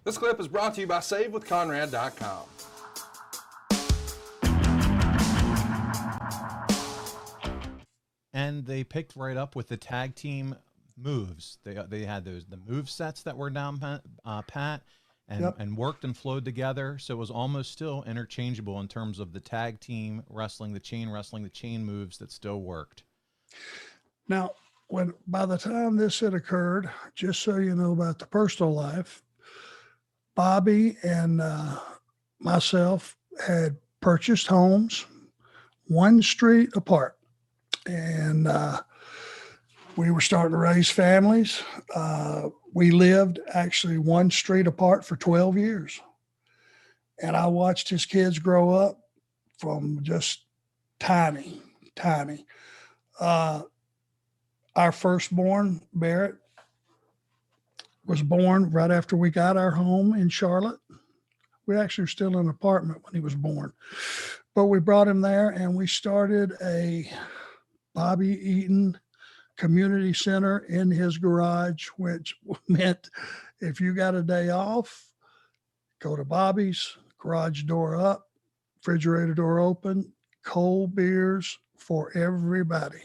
This clip is brought to you by SaveWithConrad.com. And they picked right up with the tag team moves. They had the move sets that were down pat and worked and flowed together. So it was almost still interchangeable in terms of the tag team wrestling, the chain moves that still worked. Now, by the time this had occurred, just so you know about the personal life, Bobby and myself had purchased homes one street apart. And we were starting to raise families. We lived actually one street apart for 12 years. And I watched his kids grow up from just tiny. Our firstborn, Barrett, was born right after we got our home in Charlotte. We actually were still in an apartment when he was born. But we brought him there and we started a Bobby Eaton community center in his garage, which meant if you got a day off, go to Bobby's, garage door up, refrigerator door open, cold beers for everybody.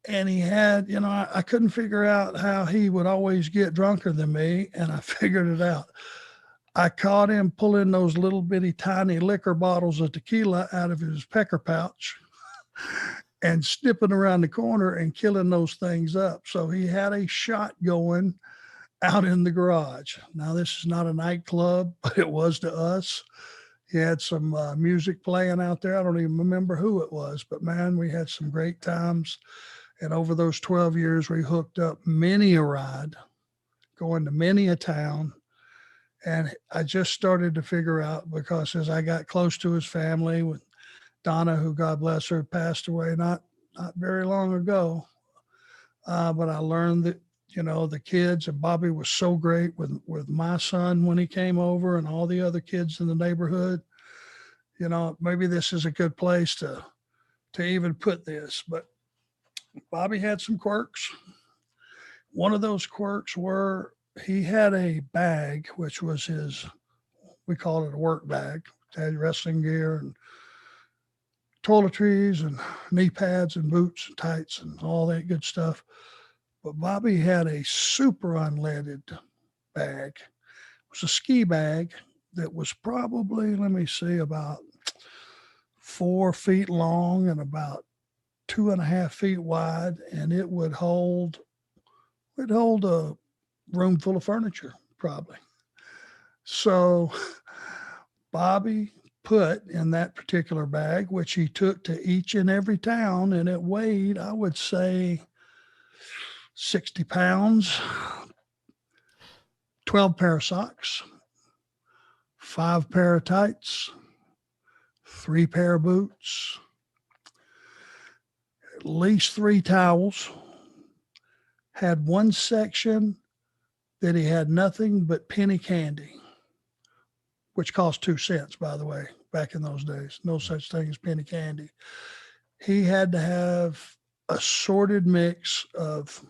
And he had, I couldn't figure out how he would always get drunker than me, and I figured it out. I caught him pulling those little bitty tiny liquor bottles of tequila out of his pecker pouch and snipping around the corner and killing those things up. So he had a shot going out in the garage. Now, this is not a nightclub, but it was to us. He had some music playing out there. I don't even remember who it was, but man, we had some great times. And over those 12 years, we hooked up many a ride, going to many a town. And I just started to figure out, because as I got close to his family, with Donna, who God bless her, passed away not very long ago. But I learned that, the kids, and Bobby was so great with my son when he came over and all the other kids in the neighborhood. Maybe this is a good place to even put this, but Bobby had some quirks. One of those quirks were he had a bag, which was we called it a work bag. It had wrestling gear and toiletries and knee pads and boots and tights and all that good stuff. But Bobby had a super unleaded bag. It was a ski bag that was probably, about 4 feet long and about 2.5 feet wide, and it would hold a room full of furniture, probably. So Bobby put in that particular bag, which he took to each and every town, and it weighed, I would say, 60 pounds, 12 pair of socks, 5 pair of tights, 3 pair of boots, at least 3 towels, had one section that he had nothing but penny candy, which cost 2 cents, by the way, back in those days. No such thing as penny candy. He had to have a sorted mix of,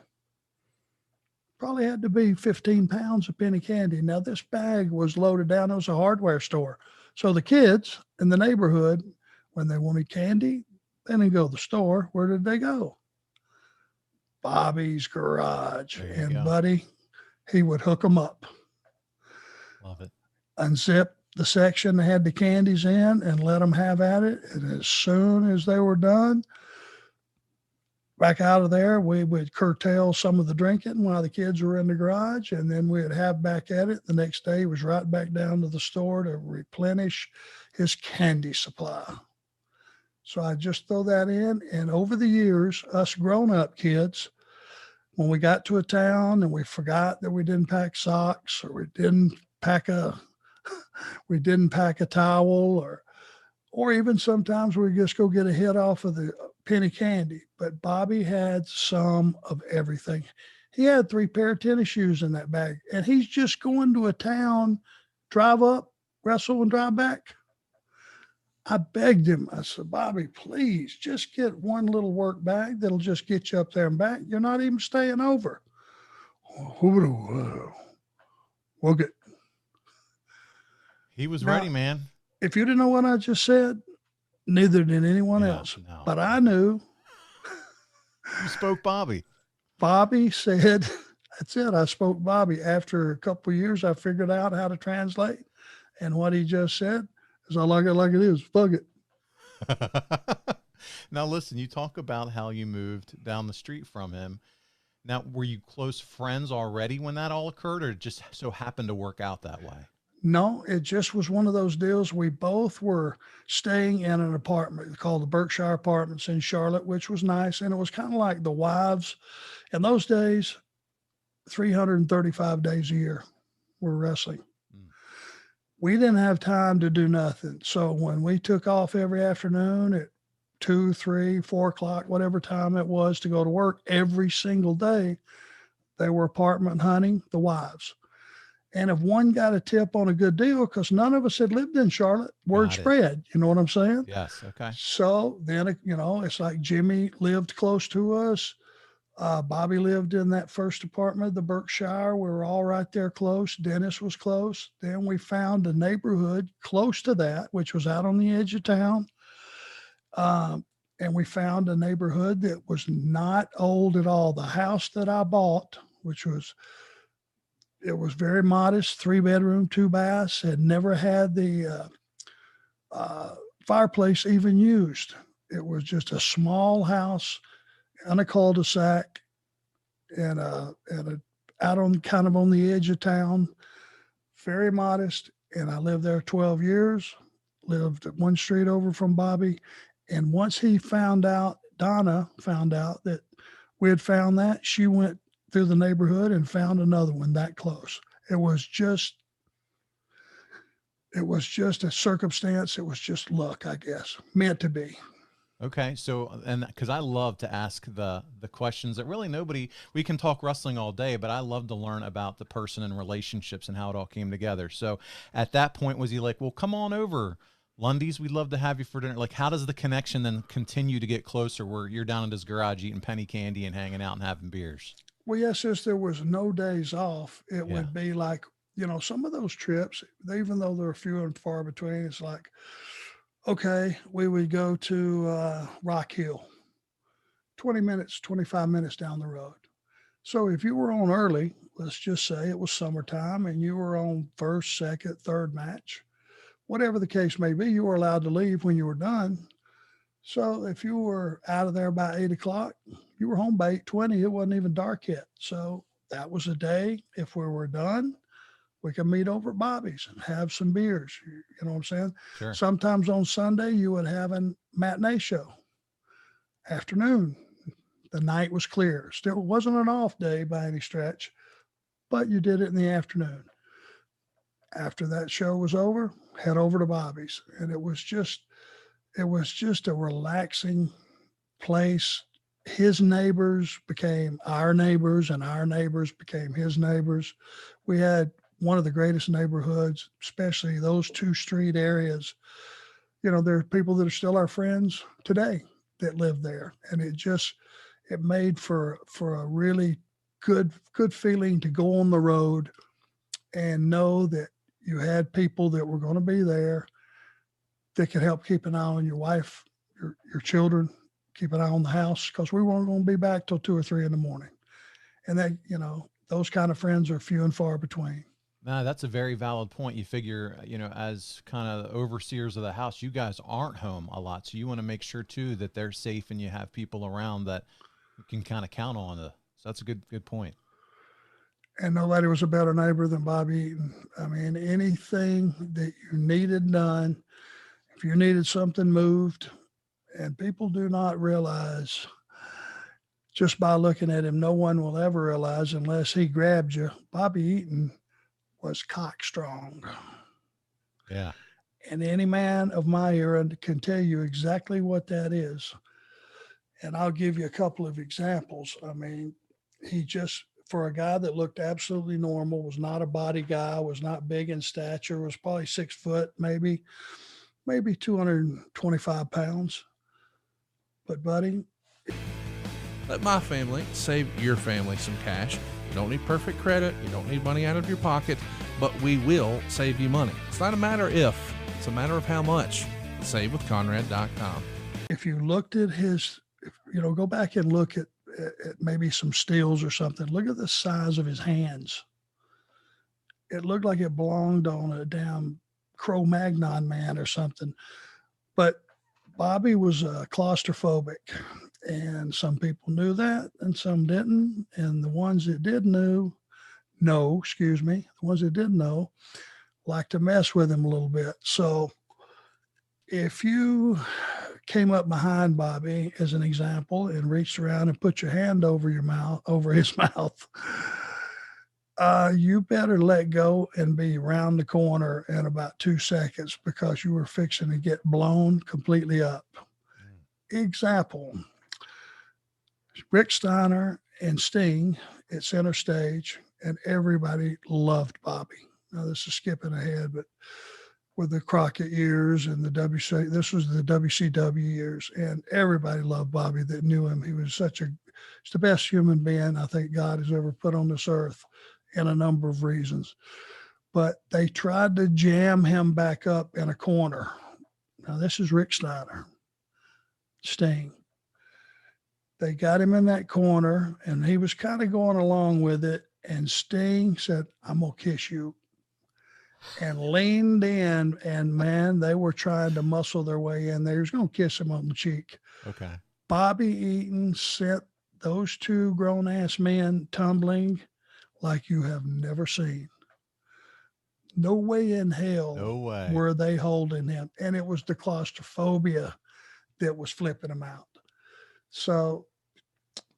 probably had to be 15 pounds of penny candy. Now, this bag was loaded down. It was a hardware store. So the kids in the neighborhood, when they wanted candy, they didn't go to the store. Where did they go? Bobby's garage. And go. Buddy, he would hook them up. Love it. Unzip the section that had the candies in and let them have at it. And as soon as they were done, back out of there, we would curtail some of the drinking while the kids were in the garage, and then we'd have back at it. The next day, he was right back down to the store to replenish his candy supply. So I just throw that in. And over the years, us grown-up kids, when we got to a town and we forgot that we didn't pack socks, or we didn't pack a towel, or even sometimes we just go get a hit off of the penny candy. But Bobby had some of everything. He had 3 pair of tennis shoes in that bag, and he's just going to a town, drive up, wrestle, and drive back. I begged him. I said, Bobby, please just get one little work bag that'll just get you up there and back. You're not even staying over. We'll He was ready, man. If you didn't know what I just said, neither did anyone else. No. But I knew. You spoke Bobby. Bobby said, that's it. I spoke Bobby. After a couple of years, I figured out how to translate. And what he just said is, I like it like it is. Fuck it. Now, listen, you talk about how you moved down the street from him. Now, were you close friends already when that all occurred, or it just so happened to work out that way? No, it just was one of those deals. We both were staying in an apartment called the Berkshire Apartments in Charlotte, which was nice. And it was kind of like the wives. In those days, 335 days a year were wrestling. We didn't have time to do nothing. So when we took off every afternoon at 2, 3, 4 o'clock, whatever time it was to go to work, every single day, they were apartment hunting the wives. And if one got a tip on a good deal, because none of us had lived in Charlotte, word spread. You know what I'm saying? Yes. Okay. So then, it's like Jimmy lived close to us. Bobby lived in that first apartment, the Berkshire. We were all right there close. Dennis was close. Then we found a neighborhood close to that, which was out on the edge of town. And we found a neighborhood that was not old at all. The house that I bought, it was very modest, 3-bedroom, 2 baths, had never had the fireplace even used. It was just a small house on a cul-de-sac and out on kind of on the edge of town, very modest. And I lived there 12 years, lived one street over from Bobby. And once Donna found out that we had found that, she went through the neighborhood and found another one that close. It was just a circumstance. It was just luck, I guess, meant to be. Okay. So, and because I love to ask the questions that really we can talk wrestling all day, but I love to learn about the person and relationships and how it all came together. So at that point, was he like, well, come on over, Lundy's, we'd love to have you for dinner. Like, how does the connection then continue to get closer where you're down in his garage eating penny candy and hanging out and having beers? Well, yes, since there was no days off, it would be like, some of those trips, even though they're few and far between, it's like, okay, we would go to Rock Hill, 20 minutes, 25 minutes down the road. So if you were on early, let's just say it was summertime and you were on first, second, third match, whatever the case may be, you were allowed to leave when you were done. So if you were out of there by 8 o'clock, you were home by 8:20. It wasn't even dark yet. So that was a day. If we were done, we could meet over at Bobby's and have some beers. You know what I'm saying? Sure. Sometimes on Sunday, you would have a matinee show. Afternoon, the night was clear. Still wasn't an off day by any stretch, but you did it in the afternoon. After that show was over, head over to Bobby's. And it was just a relaxing place. His neighbors became our neighbors and our neighbors became his neighbors. We had one of the greatest neighborhoods, especially those 2 street areas. There are people that are still our friends today that live there. And it made for a really good feeling to go on the road and know that you had people that were going to be there that could help keep an eye on your wife, your children, keep an eye on the house, because we weren't going to be back till 2 or 3 in the morning. And that, those kind of friends are few and far between. No, that's a very valid point. You figure, as kind of overseers of the house, you guys aren't home a lot. So you want to make sure too that they're safe and you have people around that you can kind of count on. So that's a good point. And nobody was a better neighbor than Bobby Eaton. I mean, anything that you needed done, if you needed something moved, and people do not realize, just by looking at him, no one will ever realize unless he grabbed you. Bobby Eaton was cock strong. Yeah. And any man of my era can tell you exactly what that is. And I'll give you a couple of examples. I mean, for a guy that looked absolutely normal, was not a body guy, was not big in stature, was probably 6 foot, maybe 225 pounds. But buddy, let my family save your family some cash. You don't need perfect credit. You don't need money out of your pocket. but we will save you money. It's not a matter if, it's a matter of how much. SaveWithConrad.com. If you looked at his, go back and look at maybe some stills or something. Look at the size of his hands. It looked like it belonged on a damn Cro-Magnon man or something. But Bobby was claustrophobic, and some people knew that and some didn't. And the ones that did the ones that didn't know liked to mess with him a little bit. So if you came up behind Bobby, as an example, and reached around and put your hand over his mouth, you better let go and be around the corner in about 2 seconds, because you were fixing to get blown completely up. Example, Rick Steiner and Sting at center stage, and everybody loved Bobby. Now, this is skipping ahead, but with the Crockett years and this was the WCW years, and everybody loved Bobby that knew him. He was he's the best human being I think God has ever put on this earth, in a number of reasons. But they tried to jam him back up in a corner. Now, this is Rick Steiner, Sting. They got him in that corner, and he was kind of going along with it, and Sting said, "I'm going to kiss you," and leaned in, and man, they were trying to muscle their way in there. He was going to kiss him on the cheek. Okay. Bobby Eaton sent those two grown-ass men tumbling like you have never seen. No way in hell were they holding him. And it was the claustrophobia that was flipping him out. So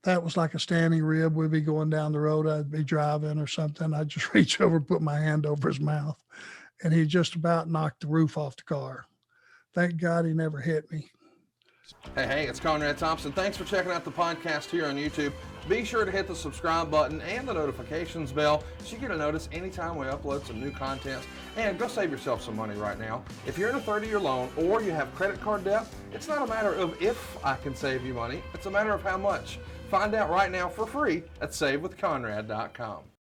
that was like a standing rib. We'd be going down the road. I'd be driving or something. I'd just reach over, put my hand over his mouth, and he just about knocked the roof off the car. Thank God he never hit me. Hey, it's Conrad Thompson. Thanks for checking out the podcast here on YouTube. Be sure to hit the subscribe button and the notifications bell so you get a notice anytime we upload some new content. And go save yourself some money right now. If you're in a 30-year loan or you have credit card debt, it's not a matter of if I can save you money. It's a matter of how much. Find out right now for free at SaveWithConrad.com.